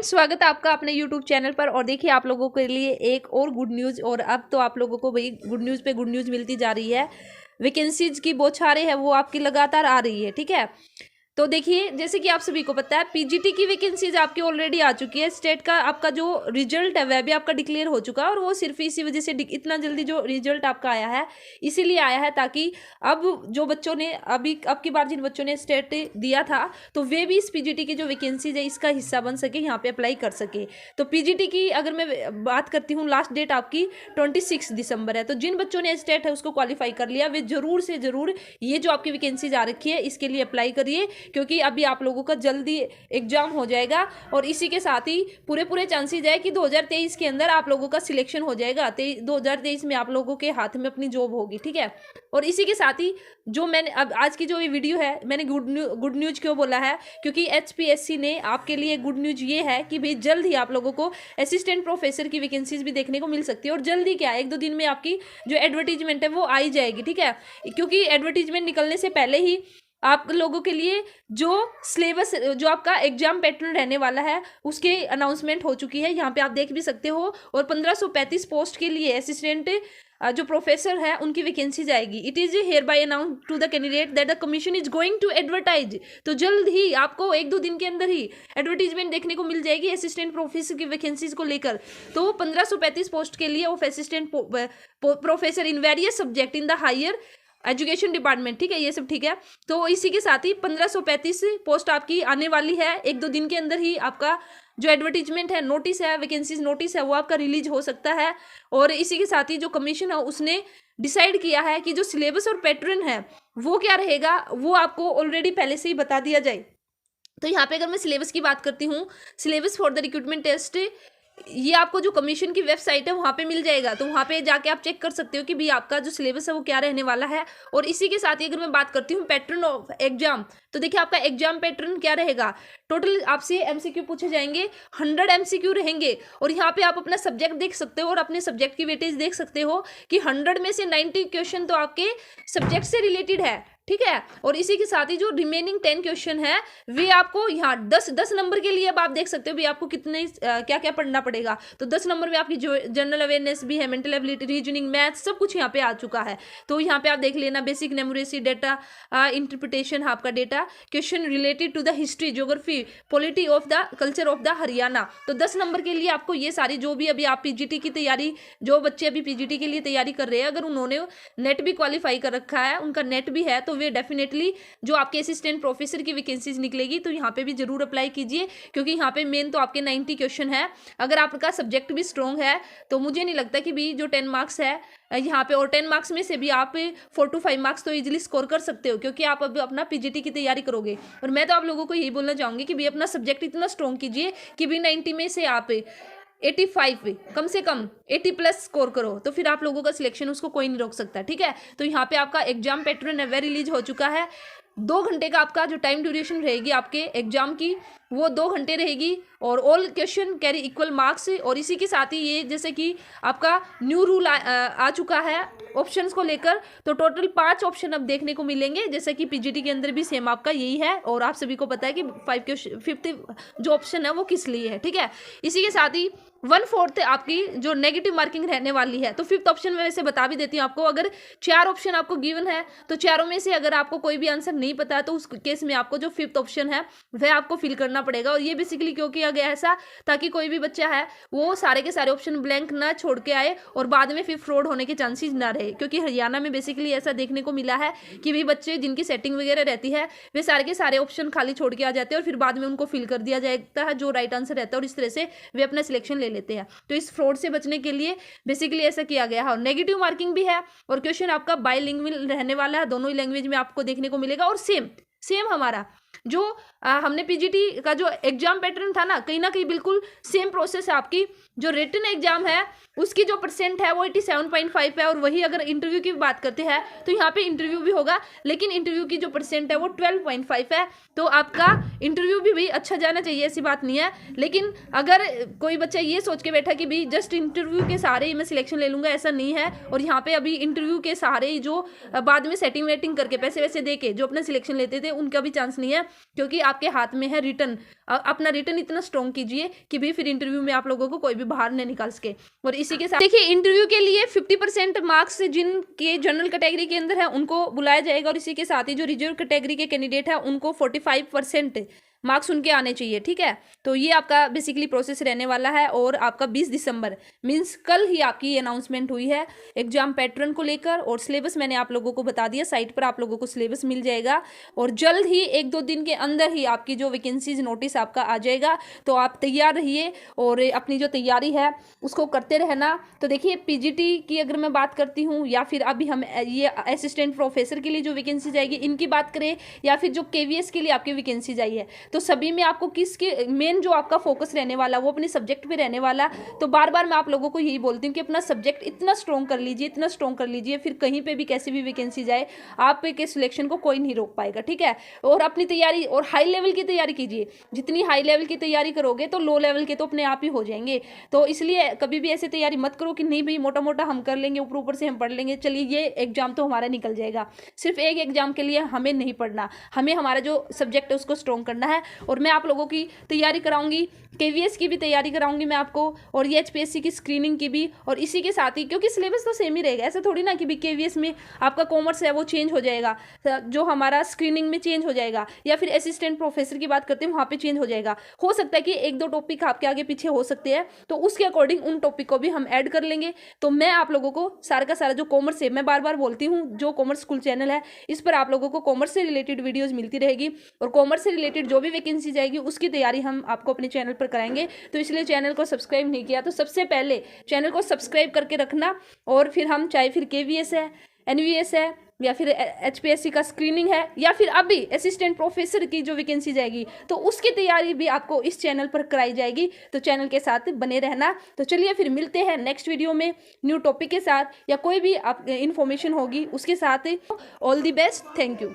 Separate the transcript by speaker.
Speaker 1: Friends, स्वागत है आपका अपने यूट्यूब चैनल पर। और देखिए आप लोगों के लिए एक और गुड न्यूज़। और अब तो आप लोगों को भाई गुड न्यूज़ पे गुड न्यूज़ मिलती जा रही है। वैकेंसीज की बौछारें है वो आपकी लगातार आ रही है। ठीक है, तो देखिए जैसे कि आप सभी को पता है पीजीटी की वैकेंसीज आपकी ऑलरेडी आ चुकी है। स्टेट का आपका जो रिजल्ट है वह भी आपका डिक्लेयर हो चुका है। और वो सिर्फ इसी वजह से इतना जल्दी जो रिजल्ट आपका आया है इसीलिए आया है ताकि अब जो बच्चों ने अब की बार जिन बच्चों ने स्टेट दिया था तो वे भी इस पीजीटी की जो वैकेंसीज है इसका हिस्सा बन सके, यहाँ पे अप्लाई कर सके। तो पीजीटी की अगर मैं बात करती हूँ, लास्ट डेट आपकी 26 दिसंबर है। तो जिन बच्चों ने स्टेट है उसको क्वालिफाई कर लिया वे जरूर से जरूर ये जो आपकी वैकेंसीज आ रखी है इसके लिए अप्लाई करिए, क्योंकि अभी आप लोगों का जल्दी एग्जाम हो जाएगा। और इसी के साथ ही पूरे चांसेस है कि 2023 के अंदर आप लोगों का सिलेक्शन हो जाएगा। 2023 में आप लोगों के हाथ में अपनी जॉब होगी। ठीक है, और इसी के साथ ही जो मैंने अब आज की जो ये वीडियो है मैंने गुड न्यूज क्यों बोला है, क्योंकि एचपीएससी ने आपके लिए गुड न्यूज ये है कि भाई जल्द ही आप लोगों को असिस्टेंट प्रोफेसर की वैकेंसीज भी देखने को मिल सकती है। और जल्दी क्या, 1-2 दिन में आपकी जो एडवर्टीजमेंट है वो आई जाएगी। ठीक है, क्योंकि एडवर्टीजमेंट निकलने से पहले ही आप लोगों के लिए जो सिलेबस जो आपका एग्जाम पैटर्न रहने वाला है उसके अनाउंसमेंट हो चुकी है, यहाँ पे आप देख भी सकते हो। और 1535 पोस्ट के लिए असिस्टेंट जो प्रोफेसर है उनकी वैकेंसी जाएगी। It is hereby announce to the candidate that the commission is going to advertise. तो जल्द ही आपको 1-2 दिन के अंदर ही एडवर्टीजमेंट देखने को मिल जाएगी असिस्टेंट प्रोफेसर की वैकेंसीज को लेकर। तो 1535 पोस्ट के लिए of assistant professor in various subject in the higher education department. ठीक है, ये सब ठीक है। तो इसी के साथ ही 1535 पोस्ट आपकी आने वाली है। 1-2 दिन के अंदर ही आपका जो एडवर्टीजमेंट है, नोटिस है, वैकेंसीज नोटिस है वो आपका रिलीज हो सकता है। और इसी के साथ ही जो कमीशन है उसने डिसाइड किया है कि जो सिलेबस और पैटर्न है वो क्या रहेगा वो आपको ऑलरेडी पहले से ही बता दिया जाए। तो यहाँ पे अगर मैं सिलेबस की बात करती हूँ, syllabus for the recruitment test ये आपको जो कमीशन की वेबसाइट है वहाँ पे मिल जाएगा। तो वहाँ पे जाके आप चेक कर सकते हो कि भाई आपका जो सिलेबस है वो क्या रहने वाला है। और इसी के साथ ही अगर मैं बात करती हूँ पैटर्न ऑफ एग्जाम, तो देखिए आपका एग्जाम पैटर्न क्या रहेगा। टोटल आपसे एमसीक्यू पूछे जाएंगे, 100 एमसीक्यू रहेंगे। और यहाँ पे आप अपना सब्जेक्ट देख सकते हो और अपने सब्जेक्ट की वेटेज देख सकते हो कि 100 में से 90 क्वेश्चन तो आपके सब्जेक्ट से रिलेटेड है। ठीक है, और इसी के साथ ही जो रिमेनिंग 10 क्वेश्चन है वे आपको यहाँ 10 नंबर के लिए अब आप देख सकते हो भी आपको कितने क्या क्या पढ़ना पड़ेगा। तो 10 नंबर में आपकी जो जनरल अवेयरनेस भी है, मेंटल एबिलिटी, रीजनिंग, मैथ सब कुछ यहाँ पे आ चुका है। तो यहाँ पे आप देख लेना, बेसिक न्यूमरेसी, डेटा इंटरप्रिटेशन आपका data, question related to the history, geography, polity of the culture of the Haryana. तो 10 नंबर के लिए आपको ये सारी जो भी अभी आप पीजीटी की तैयारी, जो बच्चे अभी पीजीटी के लिए तैयारी कर रहे हैं, अगर उन्होंने नेट भी क्वालिफाई कर रखा है, उनका नेट भी है, तो वे डेफिनेटली जो आपके असिस्टेंट प्रोफेसर की वैकेंसीज निकलेगी तो यहाँ पे भी जरूर अप्लाई कीजिए, क्योंकि यहाँ पे मेन तो आपके 90 क्वेश्चन है। अगर आपका सब्जेक्ट भी स्ट्रॉन्ग है तो मुझे नहीं लगता कि भी जो 10 मार्क्स है यहाँ पे, और 10 मार्क्स में से भी आप 4 to 5 मार्क्स तो इजीली स्कोर कर सकते हो, क्योंकि आप अब अपना पीजीटी की तैयारी करोगे। और मैं तो आप लोगों को यही बोलना चाहूंगी कि भी अपना सब्जेक्ट इतना स्ट्रॉन्ग कीजिए कि भी 90 में से आप 85 कम से कम 80 प्लस स्कोर करो, तो फिर आप लोगों का सिलेक्शन उसको कोई नहीं रोक सकता। ठीक है, तो यहाँ पे आपका एग्जाम पैटर्न है वह रिलीज हो चुका है। 2 घंटे का आपका जो टाइम ड्यूरेशन रहेगी आपके एग्जाम की वो 2 घंटे रहेगी। और all question carry equal marks. और इसी के साथ ही ये जैसे कि आपका न्यू रूल आ चुका है ऑप्शंस को लेकर, तो टोटल 5 ऑप्शन अब देखने को मिलेंगे, जैसे कि पीजीटी के अंदर भी सेम आपका यही है। और आप सभी को पता है कि 5th जो ऑप्शन है वो किस लिए है। ठीक है, इसी के साथ ही 1/4 आपकी जो नेगेटिव मार्किंग रहने वाली है। तो 5th ऑप्शन में वैसे बता भी देती हूँ आपको, अगर 4 ऑप्शन आपको गिवन है तो चारों में से अगर आपको कोई भी आंसर नहीं पता है तो उस केस में आपको जो 5th ऑप्शन है वह आपको फिल करना पड़ेगा। और ये बेसिकली क्यों किया गया ऐसा, ताकि कोई भी बच्चा है वो सारे के सारे ऑप्शन ब्लैंक ना छोड़ के आए और बाद में फिर फ्रॉड होने के चांसेस ना रहे। क्योंकि हरियाणा में बेसिकली ऐसा देखने को मिला है कि भी बच्चे जिनकी सेटिंग वगैरह रहती है वे सारे के सारे ऑप्शन खाली छोड़ के आ जाते हैं और फिर बाद में उनको फिल कर दिया जाता है जो राइट आंसर रहता है, और इस तरह से वे अपना सिलेक्शन ले लेते हैं। तो इस फ्रॉड से बचने के लिए बेसिकली ऐसा किया गया है। और नेगेटिव मार्किंग भी है और क्वेश्चन आपका बाइलिंगुअल रहने वाला है, दोनों ही लैंग्वेज में आपको देखने को मिलेगा। और सेम हमारा जो हमने पीजीटी का जो एग्जाम पैटर्न था ना कहीं बिल्कुल सेम प्रोसेस है आपकी जो रिटन एग्जाम है उसकी जो परसेंट है वो 87.5 है। और वही अगर इंटरव्यू की बात करते हैं तो यहाँ पे इंटरव्यू भी होगा, लेकिन इंटरव्यू की जो परसेंट है वो 12.5 है। तो आपका इंटरव्यू भी अच्छा जाना चाहिए, ऐसी बात नहीं है। लेकिन अगर कोई बच्चा ये सोच के बैठा कि भाई जस्ट इंटरव्यू के सहारे ही मैं सिलेक्शन ले लूँगा, ऐसा नहीं है। और यहाँ पे अभी इंटरव्यू के सहारे ही जो बाद में सेटिंग वेटिंग करके पैसे वैसे दे के जो अपना सिलेक्शन लेते थे उनका भी चांस नहीं है, क्योंकि आपके हाथ में है रिटन। अपना रिटन इतना स्ट्रॉन्ग कीजिए कि भी फिर इंटरव्यू में आप लोगों को कोई भी बाहर नहीं निकाल सके। और इसी के साथ देखिए, इंटरव्यू के लिए 50% मार्क्स जिनके जनरल कैटेगरी के अंदर है उनको बुलाया जाएगा, और इसी के साथ ही जो रिजर्व कैटेगरी के कैंडिडेट है उनको 45% मार्क्स उनके आने चाहिए, ठीक है। तो ये आपका बेसिकली प्रोसेस रहने वाला है। और आपका 20 दिसंबर मीन्स कल ही आपकी ये अनाउंसमेंट हुई है एग्जाम पैटर्न को लेकर। और सिलेबस मैंने आप लोगों को बता दिया, साइट पर आप लोगों को सिलेबस मिल जाएगा। और जल्द ही 1-2 दिन के अंदर ही आपकी जो वैकेंसीज नोटिस आपका आ जाएगा। तो आप तैयार रहिए और अपनी जो तैयारी है उसको करते रहना। तो देखिए, पीजीटी की अगर मैं बात करती हूँ, या फिर अभी हम ये असिस्टेंट प्रोफेसर के लिए जो वैकेंसी जाएगी इनकी बात करें, या फिर जो केवीएस के लिए आपकी वैकेंसी आई है, तो सभी में आपको किसके मेन जो आपका फोकस रहने वाला वो अपने सब्जेक्ट पे रहने वाला। तो बार बार मैं आप लोगों को यही बोलती हूँ कि अपना सब्जेक्ट इतना स्ट्रॉन्ग कर लीजिए, इतना स्ट्रॉन्ग कर लीजिए, फिर कहीं पे भी कैसी भी वैकेंसी जाए आपके सिलेक्शन को कोई नहीं रोक पाएगा, ठीक है। और अपनी तैयारी और हाई लेवल की तैयारी कीजिए। जितनी हाई लेवल की तैयारी करोगे तो लो लेवल के तो अपने आप ही हो जाएंगे। तो इसलिए कभी भी ऐसे तैयारी मत करो कि नहीं भाई मोटा मोटा हम कर लेंगे, ऊपर ऊपर से हम पढ़ लेंगे, चलिए ये एग्जाम तो हमारा निकल जाएगा। सिर्फ एक एग्जाम के लिए हमें नहीं पढ़ना, हमें हमारा जो सब्जेक्ट है उसको स्ट्रॉन्ग करना है। और मैं आप लोगों की तैयारी कराऊंगी, केवीएस की भी तैयारी कराऊंगी मैं आपको, और ये एचपीएससी की स्क्रीनिंग की भी। और इसी के साथ ही, क्योंकि सिलेबस तो सेम ही रहेगा, ऐसा थोड़ी ना कि भी केवीएस में आपका कॉमर्स है वो चेंज हो जाएगा, जो हमारा स्क्रीनिंग में चेंज हो जाएगा, या फिर असिस्टेंट प्रोफेसर की बात करते हैं वहाँ पे चेंज हो जाएगा। हो सकता है कि 1-2 टॉपिक आपके आगे पीछे हो सकते हैं, तो उसके अकॉर्डिंग उन टॉपिक को भी हम ऐड कर लेंगे। तो मैं आप लोगों को सारा का सारा जो कॉमर्स है, मैं बार बार बोलती हूँ जो कॉमर्स स्कूल चैनल है इस पर आप लोगों को कॉमर्स से रिलेटेड वीडियोज मिलती रहेगी। और कॉमर्स से रिलेटेड जो भी वैकेंसी जाएगी उसकी तैयारी हम आपको अपने चैनल पर कराएंगे। तो इसलिए चैनल को सब्सक्राइब नहीं किया तो सबसे पहले चैनल को सब्सक्राइब करके रखना। और फिर हम चाहे फिर केवीएस है, एनवीएस है, या फिर एचपीएससी का स्क्रीनिंग है, या फिर अभी असिस्टेंट प्रोफेसर की जो वैकेंसी जाएगी तो उसकी तैयारी भी आपको इस चैनल पर कराई जाएगी। तो चैनल के साथ बने रहना। तो चलिए फिर मिलते हैं नेक्स्ट वीडियो में न्यू टॉपिक के साथ, या कोई भी आप इन्फॉर्मेशन होगी उसके साथ। All the best, thank you.